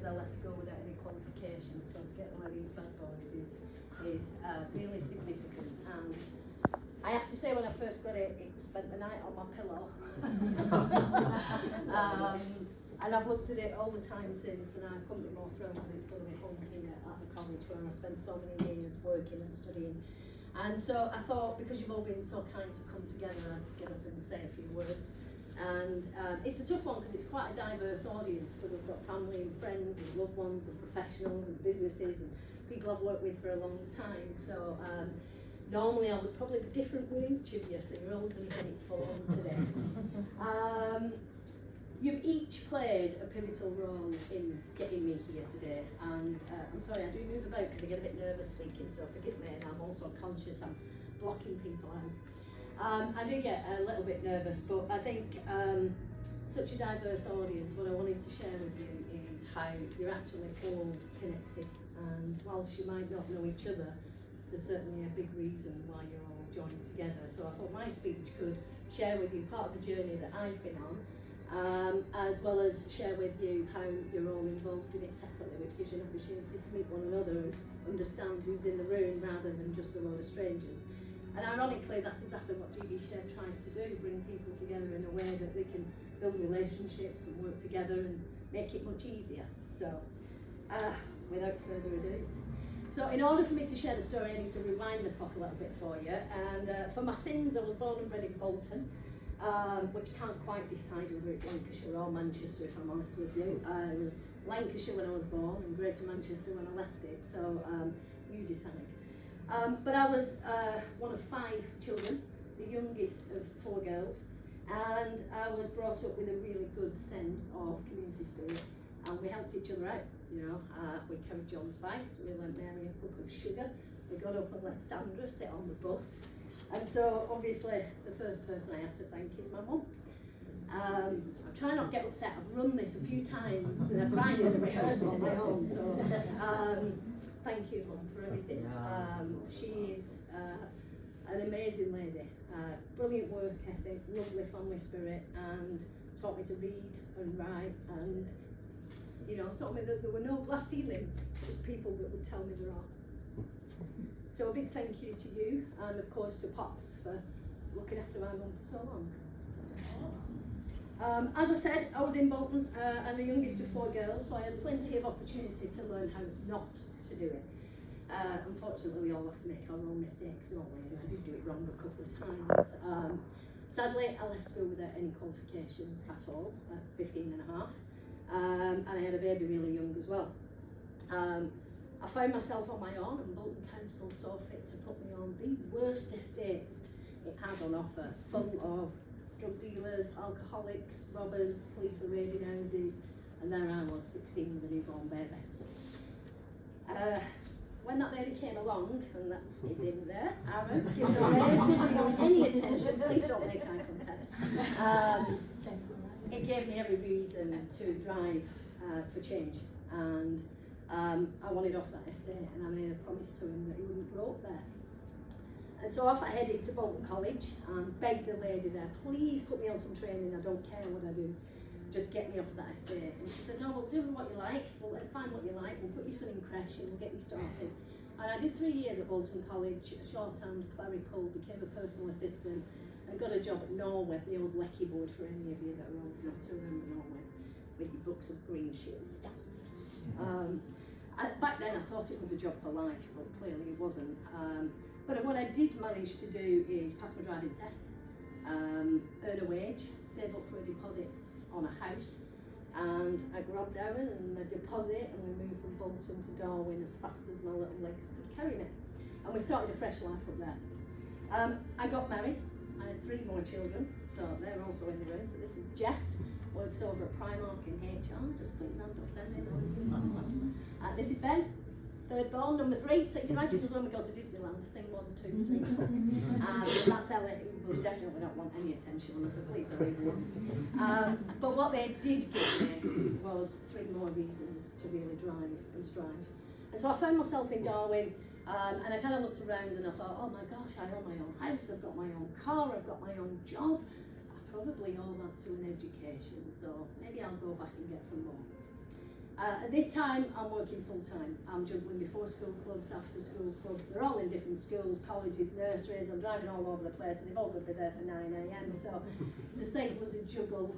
I left school without any qualifications, so to get one of these bad boys is really significant. And I have to say, when I first got it, it spent the night on my pillow. And I've looked at it all the time since, and I couldn't be more thrilled that it's going to be home here at the college where I spent so many years working and studying. And so I thought, because you've all been so kind to come together, I'd get up and say a few words. And it's a tough one because it's quite a diverse audience, because I've got family and friends and loved ones and professionals and businesses and people I've worked with for a long time. So normally I would probably be different with each of you, so you're all going to get it full on today. You've each played a pivotal role in getting me here today, and I'm sorry, I do move about because I get a bit nervous speaking, so forgive me, and I'm also conscious I'm blocking people out. I do get a little bit nervous, but I think such a diverse audience, what I wanted to share with you is how you're actually all connected, and whilst you might not know each other, there's certainly a big reason why you're all joined together. So I thought my speech could share with you part of the journey that I've been on, as well as share with you how you're all involved in it separately, which gives you an opportunity to meet one another and understand who's in the room rather than just a load of strangers. And ironically, that's exactly what GB Share tries to do, bring people together in a way that they can build relationships and work together and make it much easier. So, without further ado. So in order for me to share the story, I need to rewind the clock a little bit for you. And for my sins, I was born and bred in Bolton, which can't quite decide whether it's Lancashire or Manchester, if I'm honest with you. It was Lancashire when I was born and Greater Manchester when I left it, so you decide. But I was one of 5 children, the youngest of 4 girls, and I was brought up with a really good sense of community spirit, and we helped each other out. You know, we carried John's bags, we lent Mary a cup of sugar, we got up and let Sandra sit on the bus, and so obviously the first person I have to thank is my mum. I'm trying not to get upset, I've run this a few times and I've cried in a rehearsal on my own, so thank you, Mum, for everything. She's an amazing lady, brilliant work ethic, lovely family spirit, and taught me to read and write, and you know, taught me that there were no glass ceilings, just people that would tell me there are. So a big thank you to you, and of course to Pops for looking after my mum for so long. As I said, I was in Bolton and the youngest of 4 girls, so I had plenty of opportunity to learn how not to do it. Unfortunately, we all have to make our own mistakes, don't we? And I did do it wrong a couple of times. Sadly, I left school without any qualifications at all at 15 and a half. And I had a baby really young as well. I found myself on my own, and Bolton Council saw fit to put me on the worst estate it had on offer, full of drug dealers, alcoholics, robbers, police were raiding houses, and there I was, 16 with a newborn baby. When that baby came along, and that is in there, Aaron, gives away, doesn't want any attention, please don't make eye contact. It gave me every reason to drive for change, and I wanted off that estate, and I made a promise to him that he wouldn't grow up there. And so off I headed to Bolton College and begged the lady there, please put me on some training, I don't care what I do, just get me off that estate. And she said, no, we'll do what you like, well let's find what you like, we'll put your son in creche and we'll get you started. And I did 3 years at Bolton College, shorthand, clerical, became a personal assistant, and got a job at Norway, the old Lecky board for any of you that are old enough to remember Norway, with your books of green shield stamps. Back then I thought it was a job for life, but clearly it wasn't. But what I did manage to do is pass my driving test, earn a wage, save up for a deposit on a house, and I grabbed Aaron and a deposit, and we moved from Bolton to Darwin as fast as my little legs could carry me. And we started a fresh life up there. I got married. I had 3 more children, so they're also in the room. So this is Jess, works over at Primark in HR, just putting that up there. This is Ben, 3rd born, number 3. So you can imagine when we go to Disneyland, thing 1, 2, 3, 4. That's Elliot, who will definitely not want any attention on us, so please don't leave them. But what they did give me was 3 more reasons to really drive and strive. And so I found myself in Darwin. And I kind of looked around and I thought, oh my gosh, I own my own house, I've got my own car, I've got my own job. I probably owe that to an education, so maybe I'll go back and get some more. At this time, I'm working full time. I'm juggling before school clubs, after school clubs. They're all in different schools, colleges, nurseries. I'm driving all over the place, and they've all got to be there for 9 a.m. So to say it was a juggle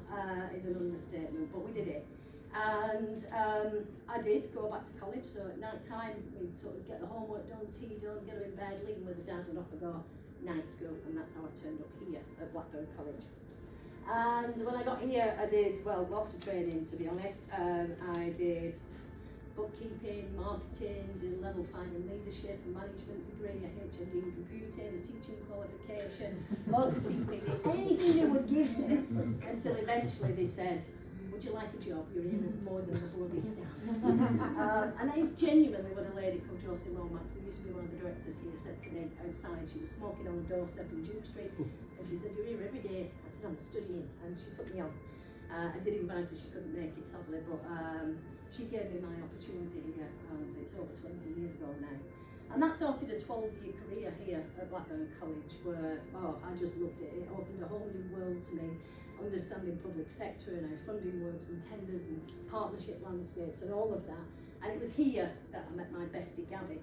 is an understatement, but we did it. And I did go back to college. So at night time, we'd sort of get the homework done, tea done, get her in bed, leave them with the dad, and off I go. Night school, and that's how I turned up here at Blackburn College. And when I got here, I did, well, lots of training, to be honest. I did bookkeeping, marketing, did a level 5 in leadership and management degree, a HND in computing, a teaching qualification, loads of CPD, anything they would give me, until eventually they said, would you like a job? You're here with more than the bloody staff. And I genuinely, when a lady called Josie Lomax, who used to be one of the directors here, said to me outside, she was smoking on the doorstep in Duke Street, and she said, you're here every day. I said, I'm studying, and she took me on. I did invite her, she couldn't make it sadly, but she gave me my opportunity here, and it's over 20 years ago now. And that started a 12-year career here at Blackburn College, where, I just loved it. It opened a whole new world to me, understanding public sector and how funding works and tenders and partnership landscapes and all of that. And it was here that I met my bestie Gabby,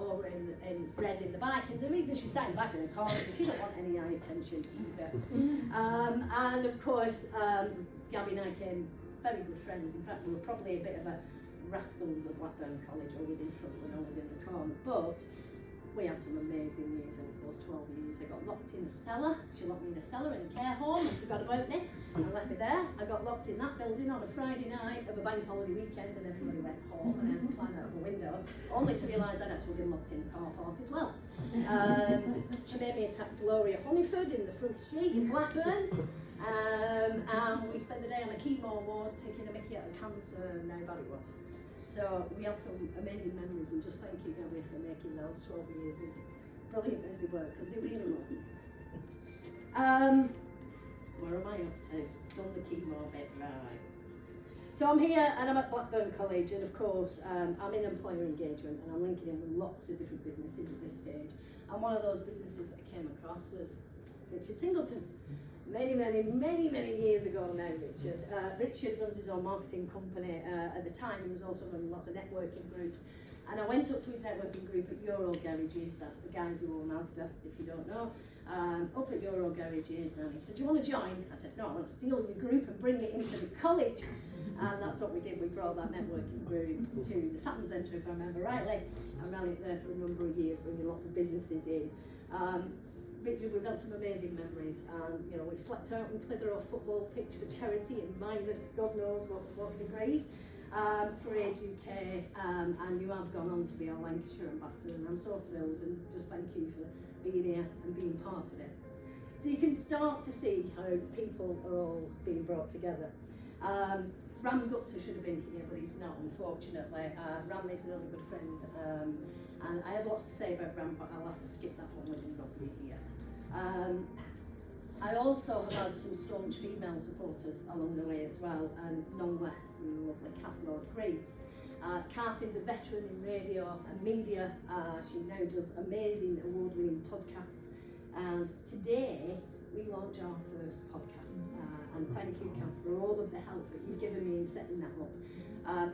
over in Red in the bike. And the reason she sat in the back of the car is she didn't want any eye attention either. And of course, Gabby and I became very good friends. In fact, we were probably a bit of a rascals at Blackburn College, always in trouble and always in the corner. But we had some amazing years over those 12 years. I got locked in a cellar. She locked me in a cellar in a care home and forgot about me and left me there. I got locked in that building on a Friday night of a bank holiday weekend, and everybody went home and I had to climb out of a window, only to realise I'd actually been locked in a car park as well. She made me attack Gloria Honeyford in the front street in Blackburn. And we spent the day on a chemo ward taking a mickey out of cancer and how bad it was. So we have some amazing memories, and just thank you, Gabby, for making those 12 years as brilliant as they were, because they really were. Where am I up to? Done the chemo bit, right. So I'm here and I'm at Blackburn College, and of course I'm in employer engagement, and I'm linking in with lots of different businesses at this stage. And one of those businesses that I came across was Richard Singleton. Many years ago now, Richard. Richard runs his own marketing company. At the time, he was also running lots of networking groups. And I went up to his networking group at Euro Garages. That's the guys who own Asda, if you don't know. Up at Euro Garages, and he said, do you want to join? I said, no, I want to steal your group and bring it into the college. And that's what we did. We brought that networking group to the Saturn Centre, if I remember rightly. I ran it there for a number of years, bringing lots of businesses in. Richard, we've had some amazing memories, and we've slept out on Clitheroe football pitch for charity in minus God knows what degrees for Age UK, and you have gone on to be our Lancashire ambassador, and I'm so thrilled, and just thank you for being here and being part of it. So you can start to see how people are all being brought together. Ram Gupta should have been here, but he's not, unfortunately. Ram is another good friend, and I had lots to say about Ram, but I'll have to skip that one when he's not here. I also have had some staunch female supporters along the way as well, and none less than the lovely Kath Lord Green. Kath is a veteran in radio and media. She now does amazing award-winning podcasts, and today we launch our first podcast. And thank you, Kath, for all of the help that you've given me in setting that up.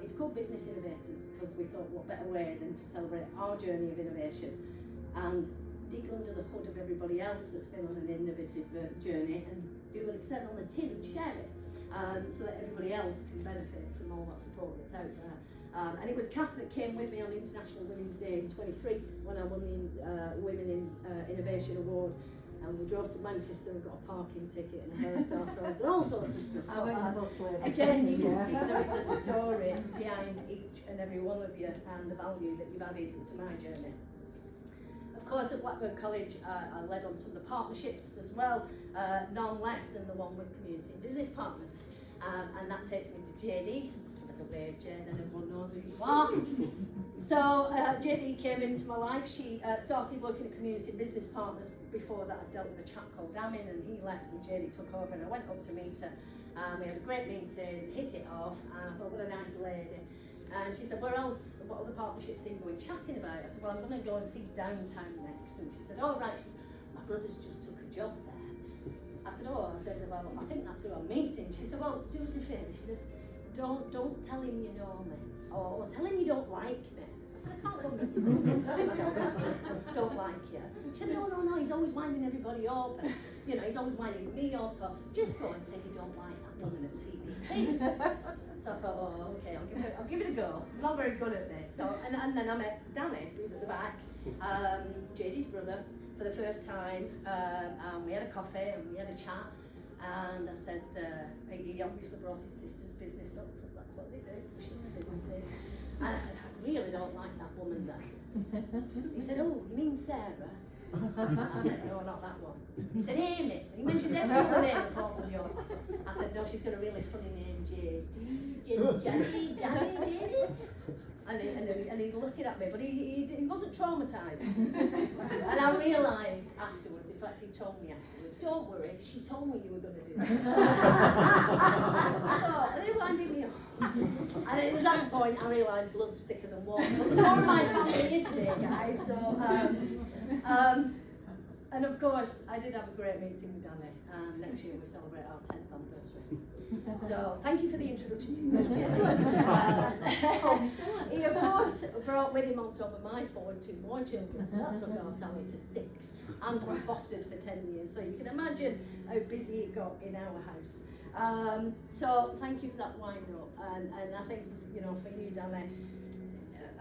It's called Business Innovators because we thought what better way than to celebrate our journey of innovation and dig under the hood of everybody else that's been on an innovative journey and do what it says on the tin and share it, so that everybody else can benefit from all that support that's out there. And it was Kath that came with me on International Women's Day in 23 when I won the Women in Innovation Award. And we drove to Manchester and got a parking ticket and embarrassed ourselves and all sorts of stuff. Again, you can see there is a story behind each and every one of you and the value that you've added to my journey. Of course, at Blackburn College, I led on some of the partnerships as well, none less than the one with community and business partners. And that takes me to JD. Give us a wave, Jay, then everyone knows who you are. So JD came into my life. She started working at community and business partners. Before that, I dealt with a chap called Amin, and he left and JD took over, and I went up to meet her. We had a great meeting, hit it off, and I thought, what a nice lady. And she said, what other partnerships are you going chatting about? I said, well, I'm going to go and see Downtown next. And she said, oh, right. She said, my brother's just took a job there. I said, well, I think that's who I'm meeting. She said, well, do us a favour. She said, don't tell him you know me, or tell him you don't like me. I said, I can't go meet you. Tell him I don't like you. She said, no, he's always winding everybody up, and he's always winding me up, so just go and say you don't like that woman at CBP. So I thought, oh, okay, I'll give it a go. I'm not very good at this. So and then I met Danny, who's at the back, JD's brother, for the first time, and we had a coffee and we had a chat. And I said, he obviously brought his sister's business up, because that's what they do, pushing the businesses. And I said, I really don't like that woman there. He said, oh, you mean Sarah? I said, no, not that one. He said, Amy. He mentioned every other name apart from yours. I said, no, she's got a really funny name, Jenny. And he's looking at me, but he wasn't traumatised. And I realised afterwards, in fact he told me afterwards, don't worry, she told me you were going to do that. And they winded me up. And it was at that point I realised blood's thicker than water. But there's more of my family here today, guys. So, and of course, I did have a great meeting with Danny, and next year we celebrate our 10th anniversary. So, thank you for the introduction to Jenny. He, of course, brought with him on top of my 4 and 2 more children, so that took our tally to 6, and we fostered for 10 years, so you can imagine how busy it got in our house. So, thank you for that wind up, and I think, for you, Danny,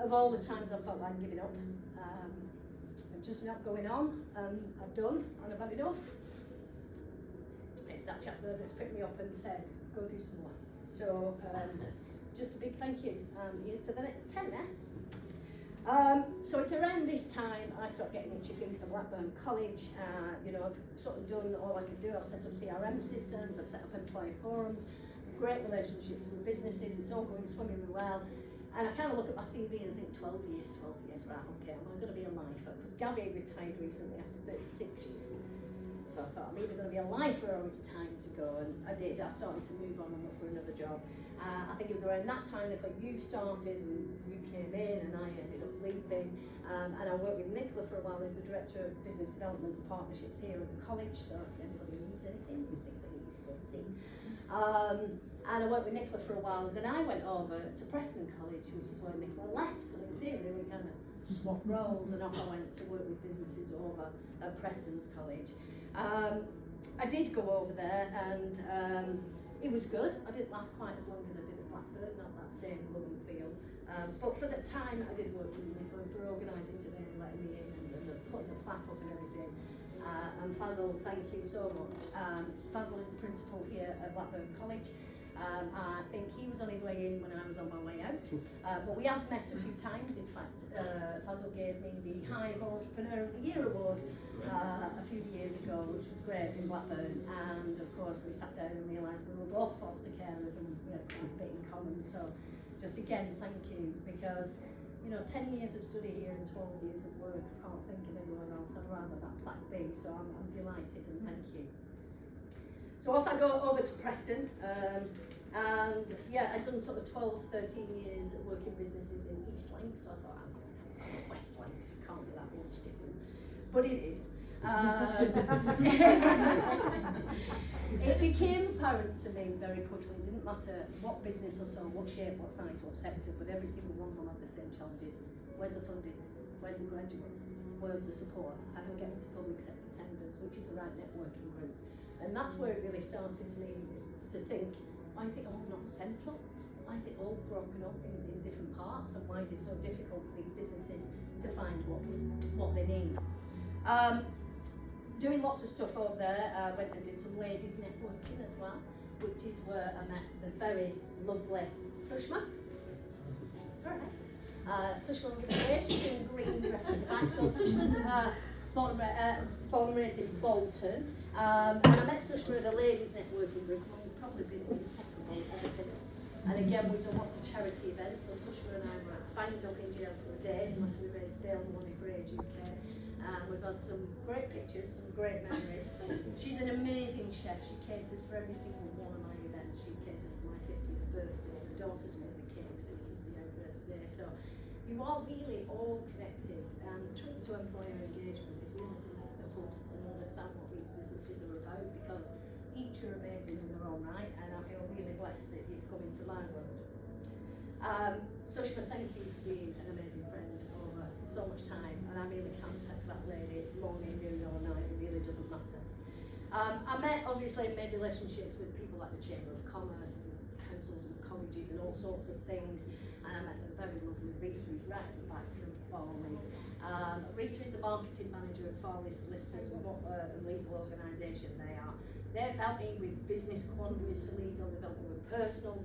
of all the times I felt like giving up, I'm just not going on, I've done, and I've had enough. It's that chap there that's picked me up and said, go do some more. So, just a big thank you, and here's to the next 10 now. So it's around this time I start getting itchy feet at Blackburn College. I've sort of done all I can do. I've set up CRM systems, I've set up employee forums, great relationships with businesses, it's all going swimmingly well. And I kind of look at my CV and think 12 years, right, okay, am I going to be a lifer? Because Gabby retired recently after 36 years. So I thought I'm either going to be a lifer or it's time to go, and I did. I started to move on and look for another job. I think it was around that time that you started and you came in, and I ended up leaving. And I worked with Nicola for a while as the Director of Business Development and Partnerships here at the college, so if anybody needs anything, please think that you need to go and see. And I worked with Nicola for a while, and then I went over to Preston College, which is where Nicola left. So in theory we kind of swapped roles, and off I went to work with businesses over at Preston's College. I did go over there, and it was good. I didn't last quite as long as I did at Blackburn, not that same love and feel. But for the time I did work with Nicola for organising today and letting me in, and putting the plaque up and everything. And Fazil, thank you so much. Fazil is the principal here at Blackburn College. I think he was on his way in when I was on my way out, but we have met a few times. In fact, Fazil gave me the Hive Entrepreneur of the Year award a few years ago, which was great in Blackburn. And of course we sat down and realised we were both foster carers and we had quite a bit in common. So just again, thank you, because 10 years of study here and 12 years of work, I can't think of anyone else I'd rather that plaque be, so I'm delighted and thank you. So off I go over to Preston, and yeah, I'd done sort of 12, 13 years of working businesses in East Lancs, so I thought I'm going to have West Lancs, it can't be that much different, but it is. It became apparent to me very quickly, it didn't matter what business I saw, what shape, what size, what sector, but every single one of them had the same challenges. Where's the funding? Where's the graduates? Where's the support? How do we get into public sector tenders, which is the right networking group? And that's where it really started me to think, why is it all not central? Why is it all broken up in different parts? And why is it so difficult for these businesses to find what they need? Doing lots of stuff over there, went and did some ladies networking as well, which is where I met the very lovely Sushma. Sorry. Sushma will give it away, she's in a green dress at the back. So Sushma's born and raised in Bolton. And I met Sushma at a ladies networking group, and we've probably been inseparable ever since. And again, we've done lots of charity events, so Sushma and I were banged up in jail for a day, unless we raised bail money for Age UK. We've had some great pictures, some great memories. She's an amazing chef, she caters for every single one of my events. She catered for my 50th birthday, the daughters made the cakes that you can see out there today. So you are really all connected, and the trick to employer engagement is really to lift the hood and understand what these businesses are about, because each are amazing in their own right, and I feel really blessed that you've come into my world. Sushma, thank you for being an amazing friend over so much time, and I really can text that lady morning, noon or night, it really doesn't matter. I made relationships with people like the Chamber of Commerce and councils and colleges and all sorts of things, and I met the very lovely Rita, who's right at the back from Farley's. Rita is the marketing manager at Farley's Solicitors, what a legal organisation they are. They've helped me with business quandaries for legal, they've helped me with personal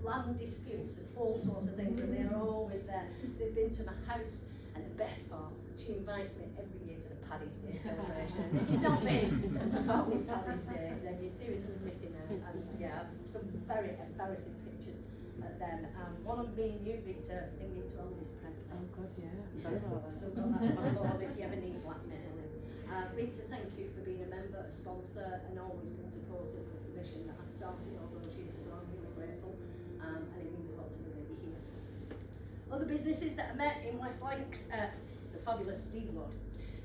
land disputes and all sorts of things, and they're always there. They've been to my house, and the best part, she invites me every year to the Paddy's Day celebration. If you've not been to Farley's Paddy's Day, then you're seriously missing out. And yeah, I've some very embarrassing pictures at them. One of me and you, Rita, singing to Elvis Presley. Oh God, yeah. Still got that on my phone if you ever need blackmailing. Rita, thank you for being a member, a sponsor, and always been supportive of the mission that I started all those years ago. I'm really grateful, and it means a lot to me that you're here. Other businesses that I met in West Lancs, the fabulous Steve Wood.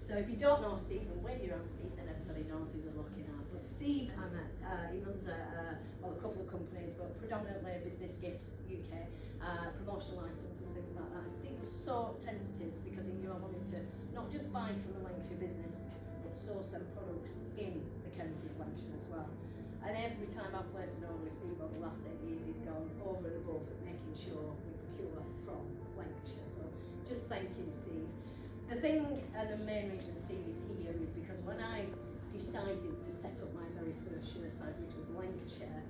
So if you don't know Steve, and wave your hand, Steve, then everybody knows who they're looking at. But Steve, I met, he runs a couple of companies, but predominantly Business Gifts UK, promotional items and things like that. And Steve was so tentative because he knew I wanted to not just buy from the Lancashire business, but source them products in the county of Lancashire as well. And every time I've placed an order with Steve over the last 8 years, he's gone over and above at making sure we procure from Lancashire. So just thank you, Steve. The thing and the main reason Steve is here is because when I decided to set up my very first share site, which was Lancashire,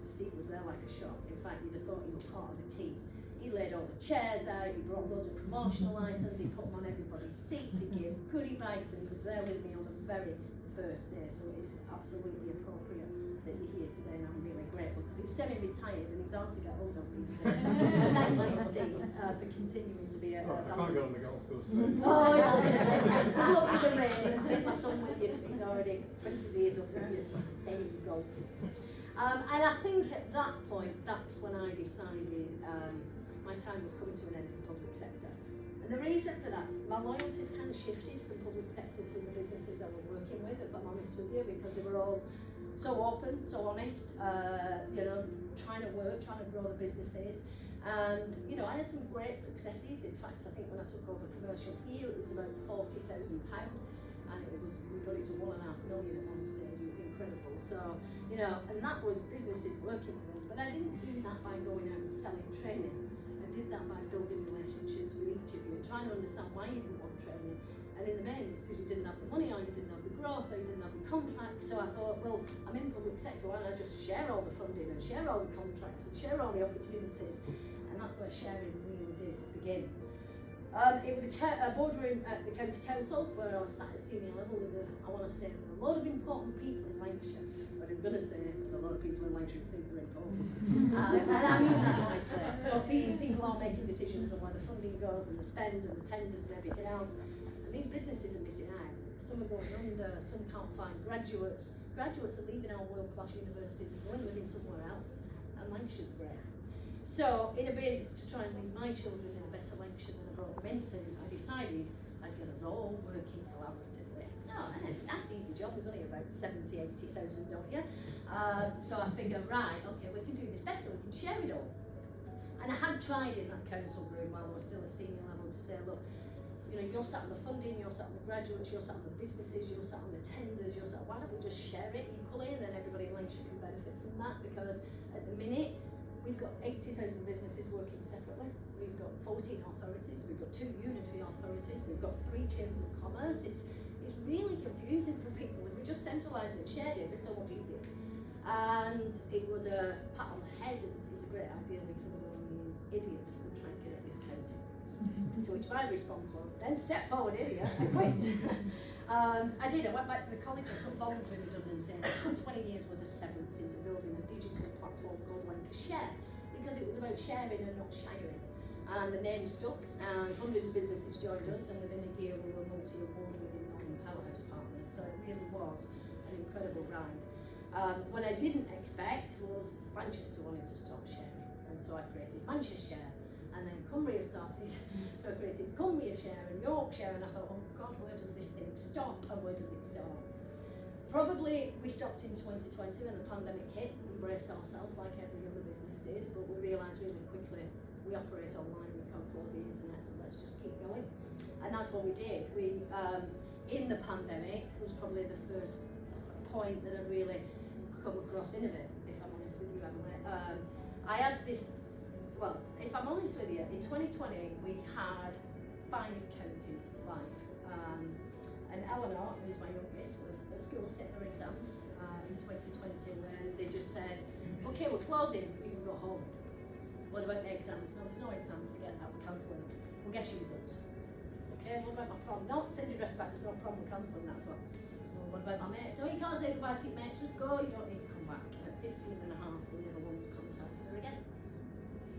Steve was there like a shot. In fact, you'd have thought he was part of the team. He laid all the chairs out, he brought loads of promotional items, he put them on everybody's seats, he gave goodie bags, and he was there with me on the very first day. So it is absolutely appropriate that you're here today, and I'm really grateful because he's semi-retired and he's hard to get hold of these days. So thank you, Steve, for continuing to be a I can't go on the golf course. Oh, yeah. Good luck with the rain, and take my son with you because he's already pricked his ears up with you saying golf. And I think at that point, that's when I decided my time was coming to an end in the public sector. And the reason for that, my loyalties kind of shifted from public sector to the businesses I was working with, if I'm honest with you, because they were all so open, so honest, trying to work, trying to grow the businesses. And, I had some great successes. In fact, I think when I took over commercial here, it was about £40,000. And we got it to 1.5 million at one stage. It was incredible. So, and that was businesses working with us. But I didn't do that by going out and selling training. I did that by building relationships with each of you, trying to understand why you didn't want training. And in the main, it's because you didn't have the money, or you didn't have the growth, or you didn't have the contracts. So I thought, well, I'm in public sector, why don't I just share all the funding and share all the contracts and share all the opportunities? And that's where sharing really did begin. It was a boardroom at the county council where I was sat at senior level with a lot of important people in Lancashire. But I'm going to say a lot of people in Lancashire think they're important. And I mean that nicely. But these people are making decisions on where the funding goes and the spend and the tenders and everything else. And these businesses are missing out. Some are going under, some can't find graduates. Graduates are leaving our world-class universities and going living somewhere else. And Lancashire's great. So, in a bid to try and leave my children in a better Lancashire than I brought them into, I decided I'd get us all working collaboratively. No, that's an easy job, there's only about 70,000-80,000 of you. So I figured, right, okay, we can do this better, we can share it all. And I had tried in that council room while I was still at senior level to say, look, you're sat on the funding, you're sat on the graduates, you're sat on the businesses, you're sat on the tenders, you're sat, why don't we just share it equally, and then everybody in Lancashire can benefit from that, because at the minute, we've got 80,000 businesses working separately. We've got 14 authorities. We've got 2 unitary authorities. We've got 3 chambers of commerce. It's really confusing for people. If we just centralised and shared it, it's so much easier. And it was a pat on the head, and it's a great idea because I'm an idiot and try and get at this county. To which my response was, then step forward, idiot, I quit. I did. I went back to the college. I took voluntary redundancy, and I put 20 years worth of severance into building a digital platform called Lancashire, because it was about sharing and not sharing. And the name stuck, and hundreds of businesses joined us, and within a year we were multi-award winning non-powerhouse partners. So it really was an incredible ride. What I didn't expect was Manchester wanted to stop sharing, and so I created Manchester. And then Cumbria started, so I created Cumbria Share and Yorkshire, and I thought, oh God, where does this thing stop and where does it start? Probably we stopped in 2020 when the pandemic hit and braced ourselves like every other business did, but we realised really quickly we operate online, we can't close the internet, so let's just keep going. And that's what we did. We, in the pandemic, was probably the first point that I'd really come across Innovate, if I'm honest with you, Emily. I had this, well, if I'm honest with you, in 2020 we had 5 counties live. And Eleanor, who's my youngest, was at school sitting her exams in 2020 when they just said, okay, we're closing, you can go home. What about the exams? No, there's no exams, forget that, we're cancelling them. We'll guess your results. Okay, what about my prom? No, send your dress back, there's no prom, we're cancelling that as well. So what about my mates? No, you can't say goodbye to your mates, just go, you don't need to come back. And at 15 and a half, we never once contacted her again.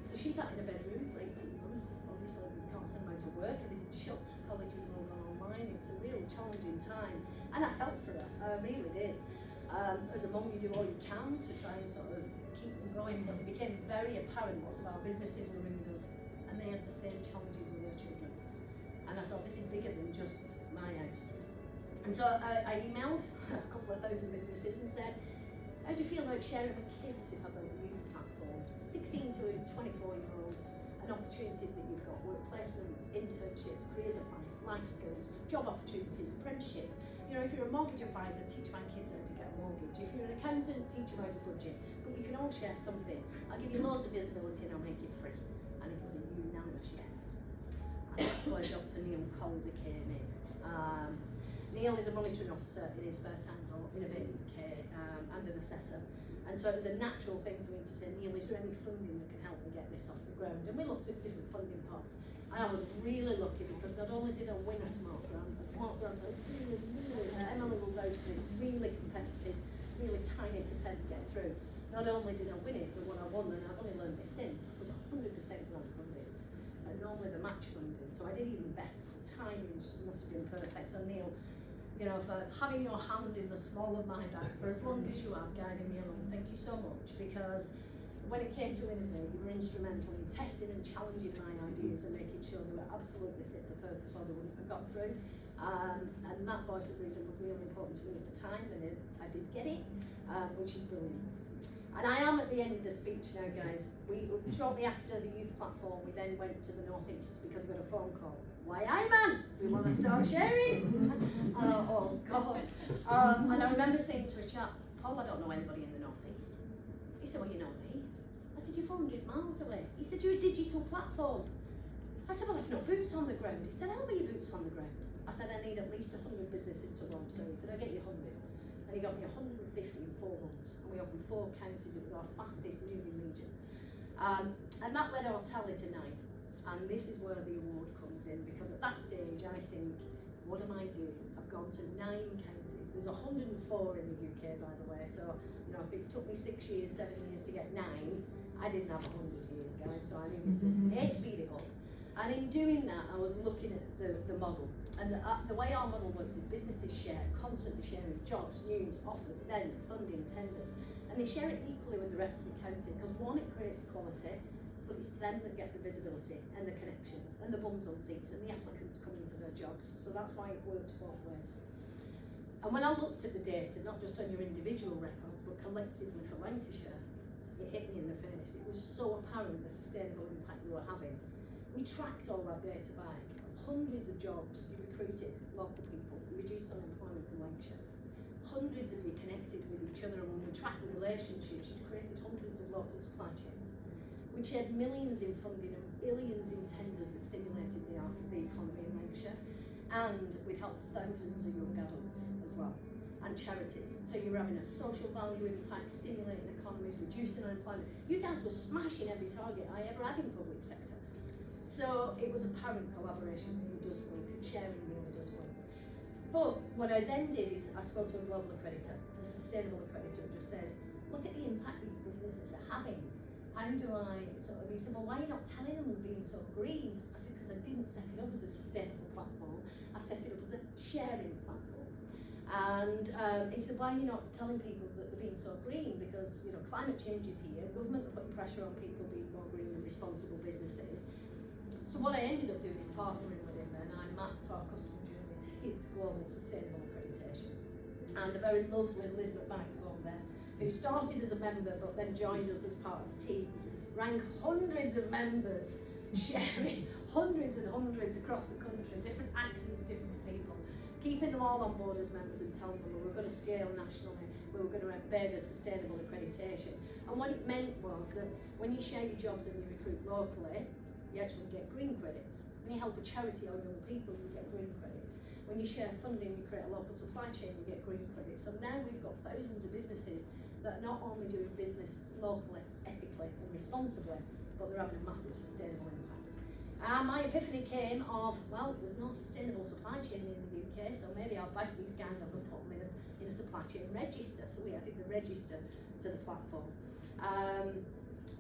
So she sat in a bedroom for 18 months. Obviously, we can't send them out to work, everything's shut, colleges have all gone online. It's a real challenging time. And I felt for her, I really did. As a mum, you do all you can to try and sort of keep them going, but it became very apparent lots of our businesses were ringing us and they had the same challenges with their children. And I thought, this is bigger than just my house. And so I emailed a couple of thousand businesses and said, how do you feel about sharing with kids if I build a youth platform? 16 to 24-year-olds and opportunities that you've got, work placements, internships, careers advice, life skills, job opportunities, apprenticeships. You know, if you're a mortgage advisor, teach my kids how to get a mortgage. If you're an accountant, teach them how to budget. But you can all share something. I'll give you loads of visibility and I'll make it free. And it was a unanimous yes. And that's why Dr. Neil Calder came in. Neil is a monitoring officer in his spare time for Innovate UK and an assessor. And so it was a natural thing for me to say, Neil, is there any funding that can help me get this off the ground? And we looked at different funding parts. And I was really lucky because not only did I win a Smart Grant, but Smart Grants are really, Emily will vouch for it, really competitive, really tiny percent to get through. Not only did I win it, but what I won, and I've only learned this since, was 100% grant funded. And normally the match funding, so I did even better, so timing must have been perfect. So Neil, you know, for having your hand in the small of my bag for as long as you have guided me along, thank you so much, because when it came to Innovate, you were instrumental in testing and challenging my ideas and making sure they were absolutely fit for purpose or they wouldn't have got through. And that voice of reason was really important to me at the time, and I did get it, which is brilliant. And I am at the end of the speech now, guys. Shortly after the youth platform, we then went to the northeast because we got a phone call. Why, aye man, we want to start sharing. I thought, oh God. And I remember saying to a chap, Paul, I don't know anybody in the northeast. He said, well, you know me. I said, you're 400 miles away. He said, you're a digital platform. I said, well, I've no boots on the ground. He said, how are your boots on the ground? I said, I need at least 100 businesses to launch. So he said, I'll get you 100. And he got me 150 in 4 months. And we opened 4 counties. It was our fastest moving region. And that led our tally to 9. And this is where the award comes in, because at that stage I think, what am I doing? I've gone to 9 counties. There's 104 in the UK, by the way. So, you know, if it's took me 6 years, 7 years to get 9, I didn't have 100 years, guys. So I needed to speed it up. And in doing that, I was looking at the model. And the way our model works is businesses share, constantly sharing jobs, news, offers, events, funding, tenders. And they share it equally with the rest of the county, because one, it creates equality, but it's them that get the visibility and the connections and the bums on seats and the applicants coming for their jobs. So that's why it works both ways. And when I looked at the data, not just on your individual records, but collectively for Lancashire, it hit me in the face. It was so apparent the sustainable impact we were having. We tracked all that data back. Hundreds of jobs, you recruited local people, you reduced unemployment in Lancashire. Hundreds of you connected with each other, and when we tracked the relationships, you created hundreds of local supply chains, which had millions in funding and billions in tenders that stimulated the economy in Lancashire. And we'd helped thousands of young adults as well, and charities. So you're having a social value impact, stimulating economies, reducing unemployment. You guys were smashing every target I ever had in public sector. So it was apparent collaboration really does work, and sharing really does work. But what I then did is I spoke to a global accreditor, a sustainable accreditor, and just said, look at the impact these businesses are having. How do I he said, well, why are you not telling them we're being so green? I said, because I didn't set it up as a sustainable platform, I set it up as a sharing platform. And he said, why are you not telling people that they're being so green? Because, you know, climate change is here, government are putting pressure on people being more green and responsible businesses. So what I ended up doing is partnering with him, and I mapped our customer journey to his global sustainable accreditation. and a very lovely Elizabeth Michael over there, who started as a member but then joined us as part of the team, rang hundreds of members, sharing hundreds and hundreds across the country, different accents, different people, keeping them all on board as members and telling them we were going to scale nationally, we were going to embed a sustainable accreditation. And what it meant was that when you share your jobs and you recruit locally, you actually get green credits. When you help a charity or young people, you get green credits. When you share funding, you create a local supply chain, you get green credits. So now we've got thousands of businesses that are not only doing business locally, ethically and responsibly, but they're having a massive sustainable impact. My epiphany came of, well, there's no sustainable supply chain in the UK, so maybe I'll badge these guys up and put them in a supply chain register. So we added the register to the platform.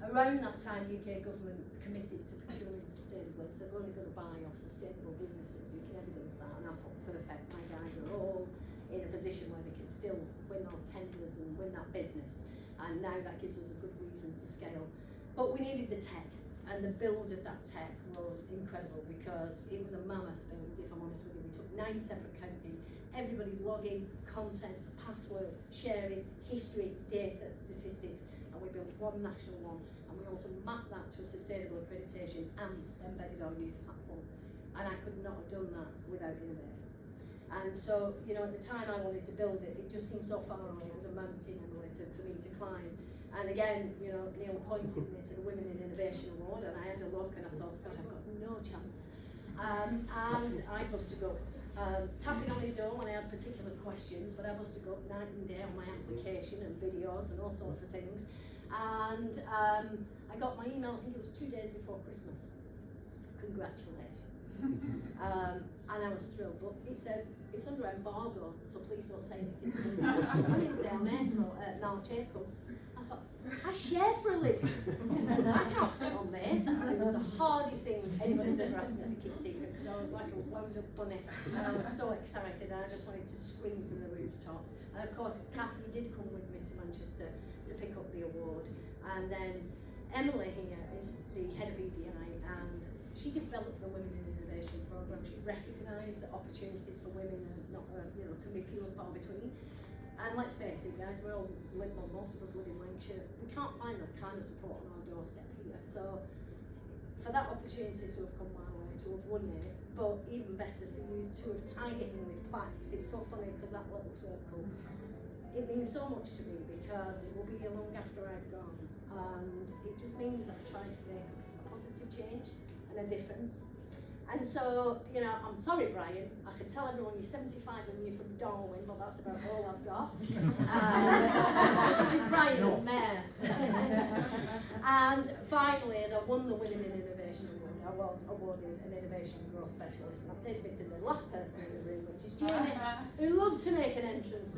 Around that time, UK government committed to procuring sustainably, so we're only going to buy off sustainable businesses. You can evidence that, and I thought, perfect, my guys are all in a position where they can still win those tenders and win that business, and now that gives us a good reason to scale. But we needed the tech, and the build of that tech was incredible because it was a mammoth build, if I'm honest with you. We took 9 separate counties, everybody's logging, content, password, sharing, history, data, statistics, and we built one national one, and we also mapped that to a sustainable accreditation and embedded our youth platform. And I could not have done that without Innovate. And so, you know, at the time I wanted to build it, it just seemed so far away. It was a mountain for me to climb. And again, you know, Neil pointed me to the Women in Innovation Award, and I had a look and I thought, God, I've got no chance. And I busted up, tapping on his door when I had particular questions, but I busted up night and day on my application and videos and all sorts of things. And I got my email, I think it was 2 days before Christmas. Congratulations. And I was thrilled, but it said it's under embargo, so please don't say anything to me. Women's Day on March, April. I thought, I share for a living. I can't sit on this. It was the hardest thing anybody's ever asked me to keep secret, because I was like a wound up bunny. And I was so excited, and I just wanted to scream from the rooftops. And of course, Kathy did come with me to Manchester to pick up the award. And then Emily here is the head of EDI, and she developed the Women in Innovation programme. She recognised that opportunities for women are not, can be few and far between. And let's face it, guys, we're all, most of us live in Lancashire. We can't find that kind of support on our doorstep here. So for that opportunity to have come my way, to have won it, but even better for you to have tied it in with plaques. It's so funny because that little circle, it means so much to me because it will be here long after I've gone. And it just means I've tried to make a positive change and a difference. And so, you know, I'm sorry, Brian, I can tell everyone you're 75 and you're from Darwin, but that's about all I've got. This is Brian, the mayor. And finally, as I won the Women in Innovation Award, I was awarded an Innovation Growth Specialist. And that takes me to the last person in the room, which is Jamie, who loves to make an entrance.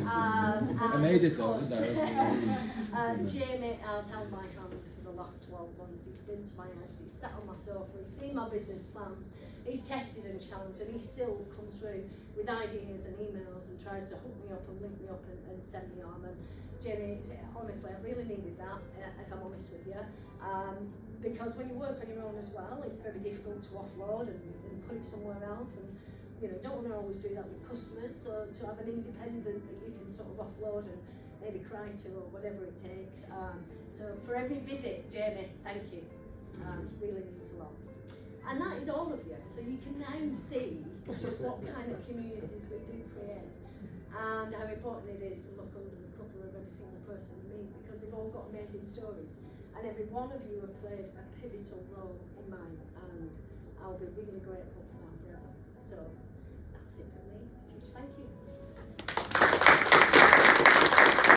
I made it though, didn't I? Jamie has held my hand for the last 12 months. He's been to my house, he's sat on my sofa, he's seen my business plans, he's tested and challenged, and he still comes through with ideas and emails and tries to hook me up and link me up and send me on. And Jamie, honestly, I've really needed that, if I'm honest with you, because when you work on your own as well, it's very difficult to offload and put it somewhere else, and you know, you don't want to always do that with customers, so to have an independent that you can sort of offload and maybe cry to or whatever it takes. So for every visit, Jamie, thank you. Really means a lot. And that is all of you. So you can now see just what kind of communities we do create and how important it is to look under the cover of every single person we meet, because they've all got amazing stories. And every one of you have played a pivotal role in mine, and I'll be really grateful for that forever. So that's it from me. Huge thank you.